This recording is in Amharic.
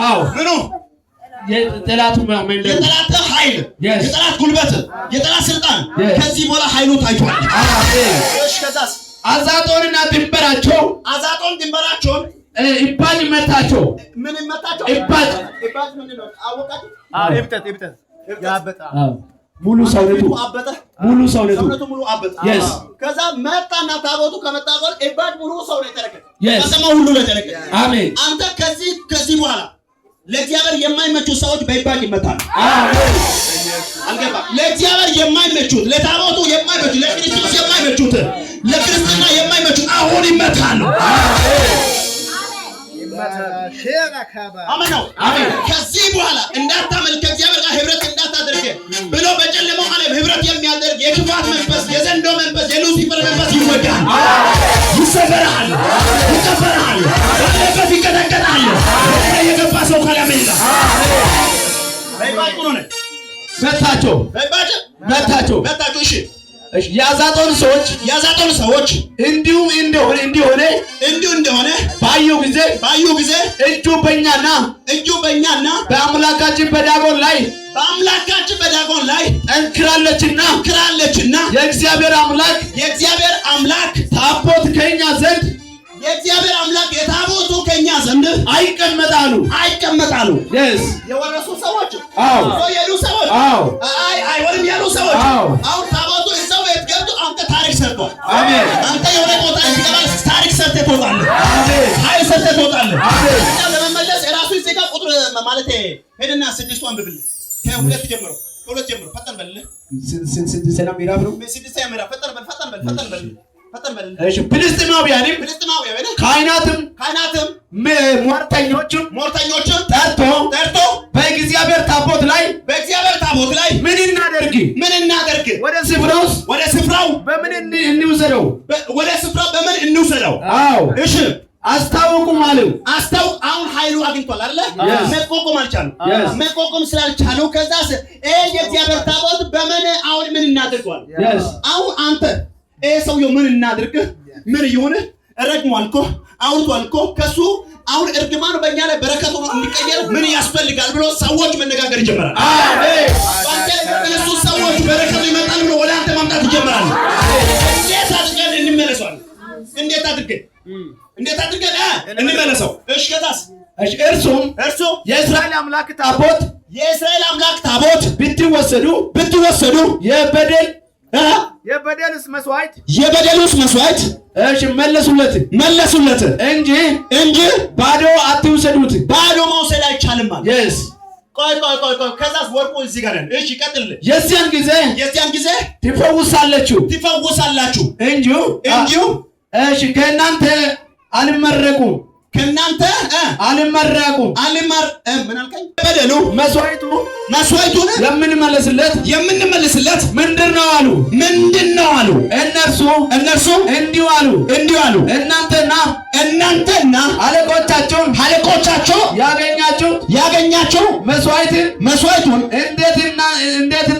አዎ ምኑ የጠላቱ መንደር የጠላት ኃይል የጠላት ጉልበት የጠላት ስልጣን ከዚህ በኋላ ኃይሉ ታይቷል። እሺ ከዛስ አዛጦንና ድንበራቸው አዛጦን ድንበራቸውን ኢባጅ መታቸው። ምን መታቸው? ኢባጅ ምንድን ነው አወቃችሁ? እብጠት ያበጣ ሙሉ ሰውነቱ አበጠ። ሙሉ ሰውነቱ ሙሉ አበጠ። yes ከዛ መጣና ታቦቱ ከመጣ በኋላ ኢባጅ ሙሉ ሰው ነው የተረከ yes ከተማ ሁሉ ነው የተረከ። አሜን። አንተ ከዚህ በኋላ ለእግዚአብሔር የማይመቹ ሰዎች በኢባጅ ይመታሉ። አሜን። አልገባ ለእግዚአብሔር የማይመቹት ለታቦቱ የማይመቹት ለክርስቶስ የማይመቹት ለክርስትና የማይመቹት አሁን ይመታሉ። አሜን ነው። አሜን። ከዚህ በኋላ እንዳታመልክ ከእግዚአብሔር ጋር ህብረት እንዳታደርግ ብሎ በጨለማው ዓለም ህብረት የሚያደርግ የክፋት መንፈስ የዘንዶ መንፈስ የሉሲፈር መንፈስ ይወጋል፣ ይሰበራል፣ ይከፈራል፣ ባለበት ይቀጠቀጣል። የገባ ሰው ካላመላ በኢባጅ ሆነ መታቸው መታቸው። እሺ የአዛጦን ሰዎች እንዲሁ እንደሆነ ባዩ ጊዜ እጁ በእኛና በአምላካችን በዳጎን ላይ ጠንክራለችና የእግዚአብሔር አምላክ ታቦት ከኛ ዘንድ የእግዚአብሔር አምላክ የታቦቱ ከኛ ዘንድ አይቀመጣሉ። yes የወረሱ ሰዎች የሉ ሰዎች አይወልም ያሉ ሰዎች አሁን ታቦቱ እዛው ቤት ገብቶ አንተ ታሪክ ሰርቷል። አሜን። አንተ የሆነ ቦታ እንድትገባ ታሪክ ሰርተህ ትወጣለህ። አሜን። ኃይል ሰርተህ ትወጣለህ። አሜን። እና ለመመለስ የራሱ እዚህ ጋር ቁጥር ማለት ሄድና 6 አንብብልህ ከሁለት ጀምሮ ፈጠን በልልህ ስድስተኛ ምዕራፍ ነው። ስድስተኛ ምዕራፍ ፈጠን በል እሺ ፍልስጥኤማውያንም ካህናትም ሟርተኞችም ጠርቶ በእግዚአብሔር ታቦት ላይ ምን እናደርግ ወደ ስፍራው በምን እንውሰደው? አዎ እሺ አስታውቁ ማለት አሁን ኃይሉ አግኝቷል አይደለ? መቆቆም አልቻሉም። መቆቆም ስላልቻሉ ከዛስ የእግዚአብሔር ታቦት በምን አሁን ምን እናደርገዋል? አሁን አንተ ሰውየው ምን እናድርግ? ምን ይሁን? ረግሟል እኮ አውርቷል እኮ ከሱ አሁን እርግማኑ በእኛ ላይ በረከቱ እንዲቀየር ምን ያስፈልጋል ብሎ ሰዎች መነጋገር ይጀምራል። አሜን። አንተ ለነሱ ሰዎች በረከቱ ይመጣል ብሎ ወደ አንተ ማምጣት ይጀምራል። እንዴት አድርገን እንመለሳለን? እንዴት አድርገን እንመለሰው? እሺ ከዛስ እርሱም የእስራኤል አምላክ ታቦት ብትወሰዱ የበደሉስ መስዋዕት እሺ መለሱለት እንጂ ባዶ አትውሰዱት። ባዶ መውሰድ አይቻልም ማለት yes ቆይ ከዛስ ወርቁ እዚህ ጋር ነው። እሺ ቀጥል። የዚያን ጊዜ ትፈውሳላችሁ እንጂ እሺ ከእናንተ አልመረቁም ምን አልከኝ? በደሉ መስዋዕቱን የምንመልስለት ምንድነው አሉ። እነርሱ እንዲሁ አሉ እናንተና አለቆቻቸው ያገኛችሁ መስዋዕቱን እንዴት